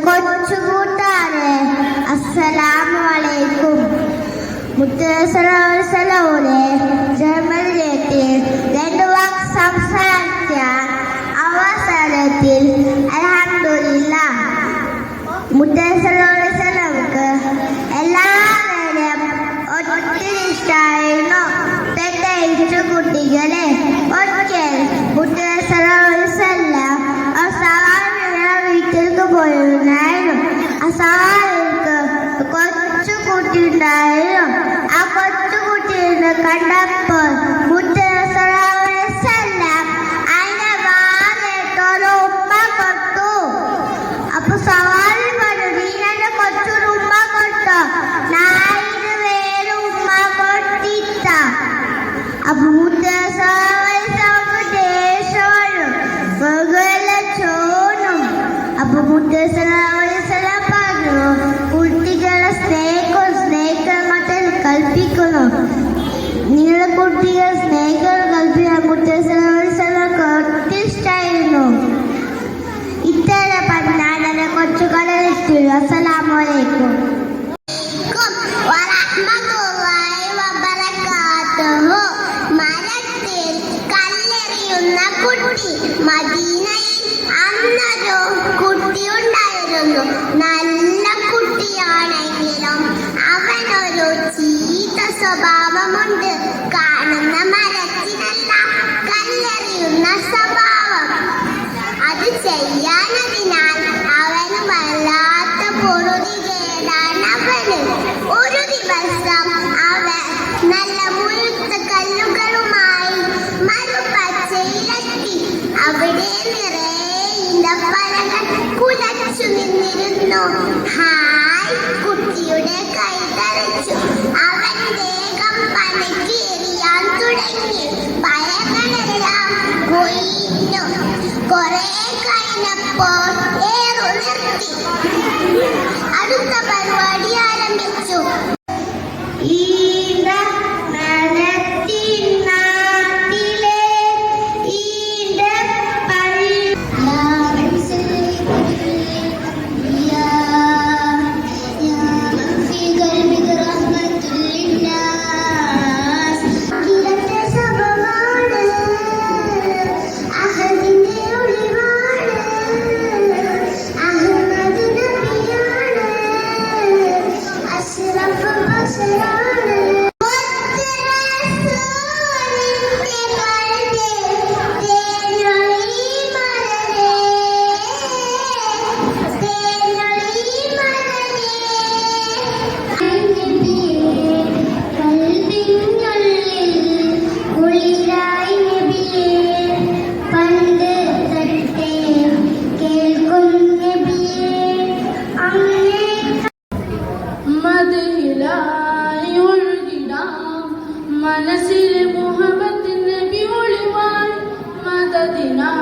കൊച്ചുകൂട്ടാരെ അസ്സലാമു അലൈക്കും. മുത്തസലയുടെ ജന്മദിനത്തിൽ 2 വാക്ക് സംസാരിക്കാൻ അവസരത്തിൽ അൽഹംദുലില്ലാഹ്. മുത്തസലക്ക് എല്ലാവരും ഒത്തിരി ഇഷ്ടമായിരുന്നു, പ്രത്യേകിച്ച് കുട്ടികളെ. ഒരിക്കൽ മുത്തസലം വീട്ടിലേക്ക് പോയിരുന്നായിരുന്നു. ആ സവാരിക്ക് കൊച്ചു കുട്ടി ഉണ്ടായിരുന്നു. ആ കൊച്ചു കുട്ടീനെ കണ്ടപ്പോൾ അതിനെ വാലേട്ടൊരു ഉമ്മ കൊടുത്തു. അപ്പൊ സവാരി പറഞ്ഞു, നീ എന്റെ കൊച്ചൊരു ഉമ്മ കൊടുത്തോ? നായിന് വേറെ ഉമ്മ കൊടുത്തിട്ട. അപ്പൊ അപ്പൊ മുത്തസലം പറഞ്ഞു, കുട്ടികളെ സ്നേഹിക്കണമെന്ന് കൽപ്പിക്കുന്നു. നിങ്ങളുടെ കുട്ടികൾ സ്നേഹിക്കണം കൽപ്പിക്കാൻ മുത്തസലക്ക് ഒത്തിരി ഇഷ്ടമായിരുന്നു. ഇത്തരം പറഞ്ഞാൽ കൊച്ചുകളെ ഇഷ്ടം. അസ്സലാമു അലൈക്കും. മരത്തിൽ കല്ലെറിയുന്ന കുട്ടി. മദീനയിൽ അന്നൊരു കുട്ടിയുണ്ടായിരുന്നു. നല്ല കുട്ടിയാണെങ്കിലും അവനൊരു ചീത്ത സ്വഭാവമുണ്ട്. കാണുന്ന മരത്തിനെല്ലാം കല്ലെറിയുന്ന സ്വഭാവം. അത് ചെയ്യാനതിനാൽ അവന് വല്ലാത്ത പൊറുതികേടാണ് അവന്. ഒരു ദിവസം അവൻ നല്ല മുഴുത്ത കല്ലുകളുമായി മറുപച്ചയിലെത്തി. അവിടെ പലകൾ കുലച്ചു നിന്നിരുന്നു. ഹായ്! കുട്ടിയുടെ കൈ തറച്ചു. അവൻ വേഗം പണിക്കേറിയാൻ തുടങ്ങി. പഴങ്ങളെല്ലാം കൊയ്ഞ്ഞു. കുറെ കഴിഞ്ഞപ്പോൾ ഏറു നിർത്തി. അടുത്ത പരിപാടി ആരംഭിച്ചു. മനസ്സിലെ മുഹബത്ത് നബി ഒളിവാൻ മദദിനാനൊഴുകിടാം.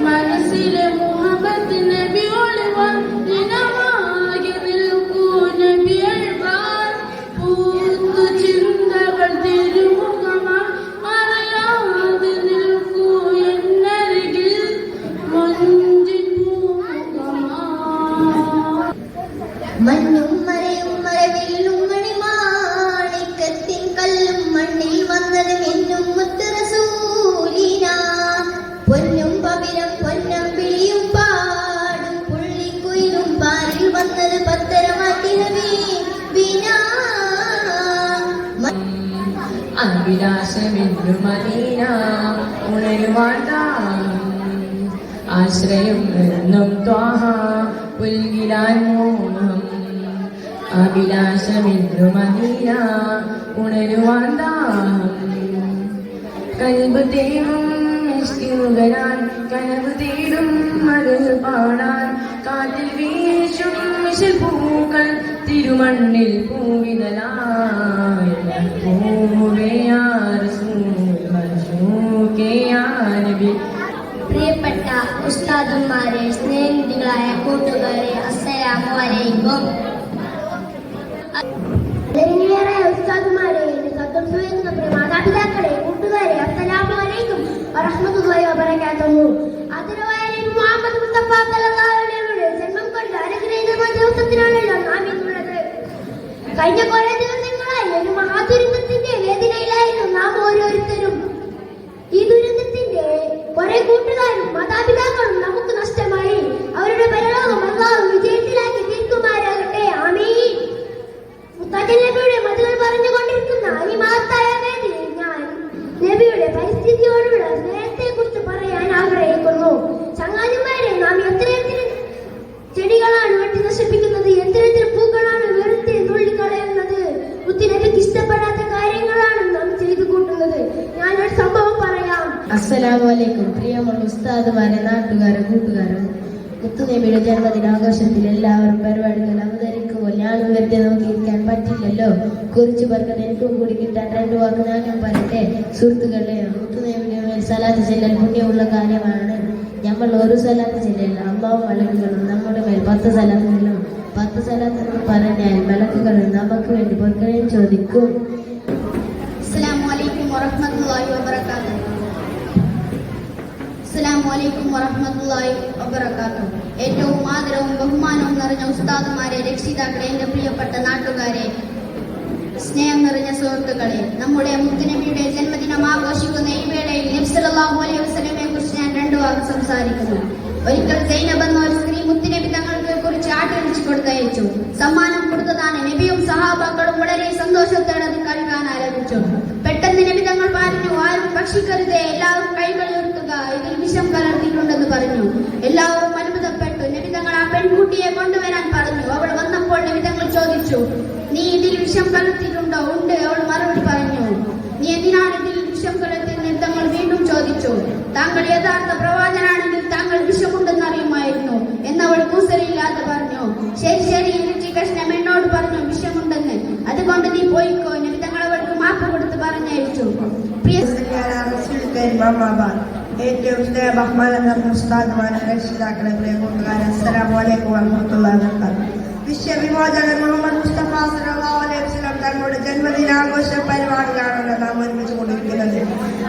മനസ്സിലെ മുഹബത്ത് നബി ഒളിവാൻ ദിനമാകെ നിൽക്കൂ നബി അൽവാൻ. പൂത്തു ചിന്തകൾ തിരുമുഖമാ മറയാതെ നിൽക്കൂ എന്നരികിൽ മൊഞ്ചിൻ പൂമുഖമാ. മഞ്ഞും മരയും മരവില്ലും മണ്ണിൽ വന്നത് എന്നും മുത്തറസൂലിന. പൊന്നും പവിരം പൊന്നം വിളിയും പാടും പുള്ളിക്കുയിലും പാലിൽ വന്നത് പത്തരമാറ്റി ഹബീബിന. അഭിലാഷമെന്നു മദീന ഉണരുവാൻ ആശ്രയം എന്നും ത്വാഹ പുൽകിലാൻ മോഹം. അഭിലാഷമെന്നു മദീന ഉണരുവാൻ കൽബ് തേടും ഇഷ്കിനുകരാൻ കനവ് തേടും അത് പാടാൻ. കാറ്റിൽ വീശും മിശൽ പൂക്കൾ തിരുമണ്ണിൽ പൂവിതലായി. പ്രിയപ്പെട്ട ഉസ്താദന്മാരെ, സ്നേഹിതങ്ങളായ കൂട്ടുകാരെ, അസ്സലാമു അലൈക്കും. ഉസ്താദുമാരെ, മാതാപിതാക്കളെ, കൂട്ടുകാരെ, അസ്സലാമു അലൈക്കും വറഹ്മത്തുള്ളാഹി വബറകാതുഹു. അതിരവായ മുഹമ്മദ് മുസ്തഫ സമാധാനത്തിനാണല്ലോ നാം ഇന്നുള്ളത്. കഴിഞ്ഞ കുറെ ദിവസങ്ങളായി ഒരു മഹാദുരന്തത്തിന്റെ വേദനയിലായിരുന്നു നാം ഓരോരുത്തരും. ഈ ദുരന്തത്തിന്റെ കുറെ കൂട്ടുകാരും മാതാപിതാക്കളും നമുക്ക് നഷ്ടമായി. അവരുടെ പരലോകം അല്ലാഹു വിജയത്തിലാക്കി തീർക്കുമാറാകട്ടെ. ആമീൻ. മുത്താജൻ നബിയുടെ മതങ്ങൾ പറഞ്ഞുകൊണ്ടിരിക്കുന്ന ഈ മഹത്തായ വേദിയിൽ ഞാൻ നബിയുടെ പരിസ്ഥിതിയോടുള്ള സ്നേഹത്തെ കുറിച്ച് പറയാൻ ആഗ്രഹിക്കുന്നു. ചങ്ങാതിമാരെ, നാം എത്രയെത്ര ചെടികളാണ് വെട്ടി നശിപ്പിക്കുന്നത്, എത്രയെത്ര പൂക്കളാണ് വെറുതെ നുള്ളിക്കളയുന്നത്. മുത്തുനബിക്ക് ഇഷ്ടപ്പെടാത്ത കാര്യങ്ങളാണ് നാം ചെയ്തു കൂട്ടുന്നത്. ഞാനൊരു സംഭവം പറയാം. അസ്സലാമു അലൈക്കും. പ്രിയമുള്ള ഉസ്താദുമാരെ, നാട്ടുകാരെ, കൂട്ടുകാരെ, മുത്തുനബിയുടെ ജന്മദിനാഘോഷത്തിൽ എല്ലാവരും പരിപാടികൾ അവതരിക്കുമ്പോൾ ഞാനും വെറുതെ നോക്കിയിരിക്കാൻ പറ്റില്ലല്ലോ. കുറിച്ചു പറഞ്ഞത് എനിക്കും കൂടി കിട്ടാൻ രണ്ടു വാക്ക് ഞാനും പറയട്ടെ. സുഹൃത്തുക്കളെ, മുത്തുനബിയുടെ മേൽ സലാത്ത് ചെല്ലൽ പുണ്യമുള്ള കാര്യമാണ്. നമ്മൾ ഒരു സലാത്ത് ചെല്ലല്ല, അമ്മാവും മലക്കുകളും നമ്മുടെ മേൽ 10 സലാത്ത് ചെല്ലും. 10 സലാത്ത് എന്ന് പറഞ്ഞാൽ മലക്കുകൾ നമുക്ക് വേണ്ടി പൊറുക്കലിനെ ചോദിക്കും. അസ്സലാമു അലൈക്കും വറഹ്മത്തുള്ളാഹി വബറകാതുഹു. അസ്സലാമു അലൈക്കും വറഹ്മത്തുള്ളാഹി വബറകാതുഹു. ഏറ്റവും ആദരവും ബഹുമാനവും നിറഞ്ഞ ഉസ്താദുമാരെ, രക്ഷിതാക്കളെ, എന്റെ പ്രിയപ്പെട്ട നാട്ടുകാരെ, സ്നേഹം നിറഞ്ഞ സുഹൃത്തുക്കളെ, നമ്മുടെ മുത്തുനബിയുടെ ജന്മദിനം ആഘോഷിക്കുന്ന ഈ വേളയിൽ നബി സല്ലല്ലാഹു അലൈഹി വസല്ലമയെ കുറിച്ച് ഞാൻ 2 വാക്ക് സംസാരിക്കുന്നു. ഒരിക്കൽ സൈനബ് എന്ന ഒരു സ്ത്രീ മുത്തുനബി തങ്ങൾക്ക് കുറിച്ച് ആട്ടിറച്ചി കൊടുത്തയച്ചു. സമ്മാനം കൊടുത്തതാണ് നബിയും സഹാബാക്കളും വളരെ സന്തോഷത്തോടെ അത് കഴിക്കാൻ ആരംഭിച്ചു. പെട്ടെന്ന് നബി തങ്ങൾ പറഞ്ഞു, ആരും ഭക്ഷിക്കരുത്, എല്ലാവരും കൈകൾ ഉയർത്തുക, ഇതിൽ വിഷം കലർത്തിയിട്ടുണ്ടെന്ന് പറഞ്ഞു. എല്ലാവരും അത്ഭുതപ്പെട്ടു. നബി തങ്ങൾ ആ പെൺകുട്ടിയെ കൊണ്ടുവരാൻ പറഞ്ഞു. അവൾ വന്നപ്പോൾ നബി തങ്ങൾ ചോദിച്ചു, നീ ഇതിൽ വിഷം കലർത്തിയിട്ടുണ്ടോ? ഉണ്ട്. അവൾ മറുപടി പറഞ്ഞു. നീ എന്തിനാണ് ഇതിൽ വിഷം കലർത്തിയെന്ന് തങ്ങൾ വീണ്ടും ചോദിച്ചു. താങ്കൾ യഥാർത്ഥ പ്രവാചകനാണെങ്കിൽ താങ്കൾ വിഷമുണ്ടെന്ന് അറിയുമായിരുന്നു എന്നവൾ കൂസലില്ലാതെ പറഞ്ഞു. ശരി ശരി, ഇറച്ചി കഷ്ണം എന്നോട് പറഞ്ഞു വിഷമുണ്ടെന്ന്, അതുകൊണ്ട് നീ പോയിക്കോ. നബി തങ്ങൾ അവൾക്ക് മാപ്പ് കൊടുത്ത് പറഞ്ഞയച്ചു. പ്രിയ ഏറ്റവും സ്നേഹ ബഹുമാനം നിറഞ്ഞ ഉസ്താദുമാരെ, രക്ഷിതാക്കളെ, പ്രിയ കൂട്ടുകാരെ, അസ്സലാമു അലൈക്കും വറഹ്മത്തുള്ളാഹി വബറകാതുഹു. വിശ്വവിമോചകൻ മുഹമ്മദ് മുസ്തഫ സല്ലല്ലാഹു അലൈഹി വസല്ലം തങ്ങളുടെ ജന്മദിനാഘോഷ പരിപാടികളാണല്ലോ നാം ഒരുമിച്ച് കൊണ്ടിരിക്കുന്നത്.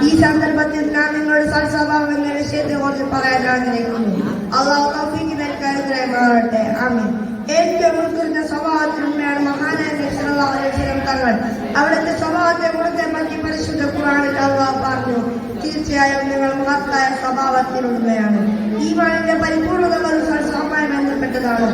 ഈ സന്ദർഭത്തിൽ നാം നിങ്ങളുടെ സൽസ്വഭാവം എന്ന വിഷയത്തെ കുറിച്ച് പറയാൻ ആഗ്രഹിക്കുന്നു. അല്ലാഹു തൗഫീഖ് നൽകി അനുഗ്രഹിക്കട്ടെ. ആമീൻ. ഏറ്റവും ഉൾക്കൊള്ളുന്ന സ്വഭാവത്തിലൂടെയാണ് മഹാനായ നബി സല്ലല്ലാഹു അലൈഹി വസല്ലം തങ്ങൾ അവിടുത്തെ സ്വഭാവത്തെ കുറിച്ച് പറ്റി പരിശുദ്ധ ഖുർആനിൽ അല്ലാഹു പറഞ്ഞു, തീർച്ചയായും നിങ്ങൾ മഹത്തായ സ്വഭാവത്തിലുള്ളവയാണ്. ഈമാനിന്റെ പരിപൂർണത സൽസ്വഭാവവുമായി ബന്ധപ്പെട്ടതാണ്.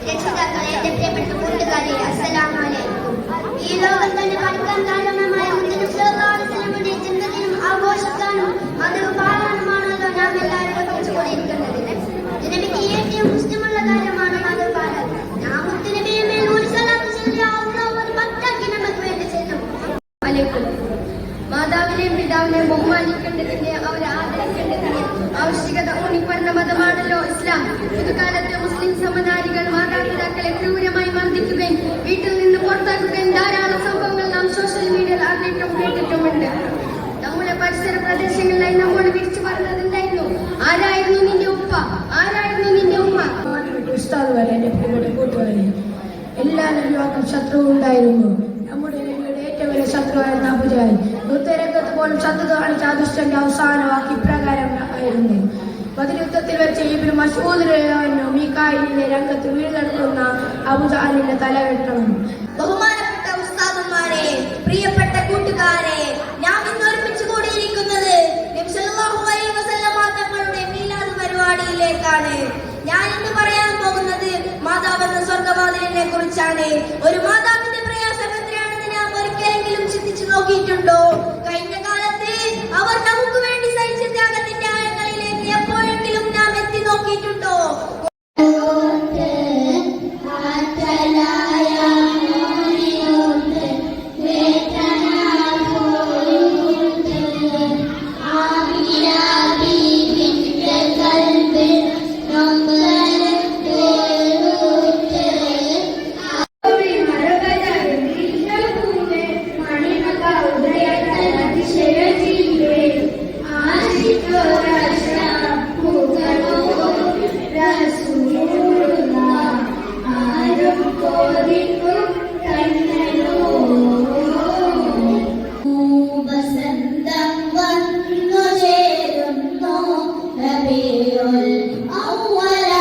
രക്ഷിതാക്കളെ, എന്റെ പ്രിയപ്പെട്ട കൂട്ടുകാരെ, അസ്സലാമു അലൈക്കും. ഈ ലോകം തന്നെ പഠിക്കാൻ കാരണമായ മുത്തനബി സല്ലല്ലാഹു അലൈഹി വസല്ലമയുടെ ജന്മദിനം ആഘോഷിക്കാനും അത് പാടാനുമാണല്ലോ നാം എല്ലാവരും ഒരുമിച്ചുകൊണ്ടിരിക്കുന്നത്. നബിക്ക് ഏറ്റവും ഇഷ്ടമുള്ള കാര്യമാണ് മതപാഠം. നാം മുത്തനബിയെ മേൽ ഒരു സലാത്ത് ചൊല്ലിയാൽ അല്ലാഹു അത് 10 നമുക്ക് വേണ്ടി ചെയ്യും. മാതാവിനെയും പിതാവിനെയും ബഹുമാനിക്കേണ്ടതിന്റെ, അവരെ ആദരിക്കേണ്ടതിന്റെ ആവശ്യകത ഊന്നിപ്പറഞ്ഞ മതമാണല്ലോ ഇസ്ലാം. പുതുകാലത്ത് മുസ്ലിം സമനാരികൾ മാതാപിതാക്കളെ ക്രൂരമായി മർദ്ദിക്കുകയും വീട്ടിൽ നിന്ന് പുറത്താക്കുകയും ധാരാളം സംഭവങ്ങൾ നാം സോഷ്യൽ മീഡിയയിൽ അറിഞ്ഞിട്ടും കേട്ടിട്ടുമുണ്ട്. നമ്മുടെ പരിസര പ്രദേശങ്ങളിലായി നമ്മോട് വിളിച്ചു പറഞ്ഞതുണ്ടായിരുന്നു, ആരായിരുന്നു നിന്റെ ഉപ്പ, ആരായിരുന്നു നിന്റെ ഉമ്മ. ഉസ്താദുമാരെ, എന്റെ പ്രിയപ്പെട്ട കൂട്ടുകാരെ, എല്ലാ നബിമാർക്കും ശത്രു ഉണ്ടായിരുന്നു. നമ്മുടെ നബിയുടെ ഏറ്റവും വലിയ ശത്രുവായിരുന്ന അബൂജഹൽ. യുദ്ധരംഗത്ത് പോലും ശത്രു കാണിച്ച ദുഷ്ടന്റെ അവസാന വാക്ക് ഇപ്രകാരം ആയിരുന്നു, ബദർ യുദ്ധത്തിൽ വെച്ച് ഇബ്നു മസ്ഊദ് റളിയല്ലാഹു മീകായിലിന്റെ രംഗത്ത് വീഴ്ന്നെടുക്കുന്ന അബൂജഹലിന്റെ തല വെട്ടണം. ബഹുമാനപ്പെട്ട ഉസ്താദുമാരെ, പ്രിയപ്പെട്ട കൂട്ടുകാരെ, നാം ഇന്ന് ഒരുമിച്ച് കൂടിയിരിക്കുന്നത് നബി സല്ലല്ലാഹു അലൈഹി വസല്ലമ തങ്ങളുടെ മീലാദ് പരിപാടിയിലേക്കാണ്. ഞാൻ ഇന്ന് പറയാൻ പോകുന്നത് മാതാവെന്ന സ്വർഗവാതിലിനെ കുറിച്ചാണ്. ഒരു മാതാവിന്റെ പ്രയാസം എത്രയാണെന്ന് നാം ഒരിക്കലെങ്കിലും ചിന്തിച്ചു നോക്കിയിട്ടുണ്ടോ? കഴിഞ്ഞ കാലത്ത് അവർ നമുക്ക് വേണ്ടി സഹിച്ച ത്യാഗത്തിന്റെ ആഴങ്ങളിലേക്ക് എപ്പോഴെങ്കിലും നാം എത്തി നോക്കിയിട്ടുണ്ടോ? ربيع الأول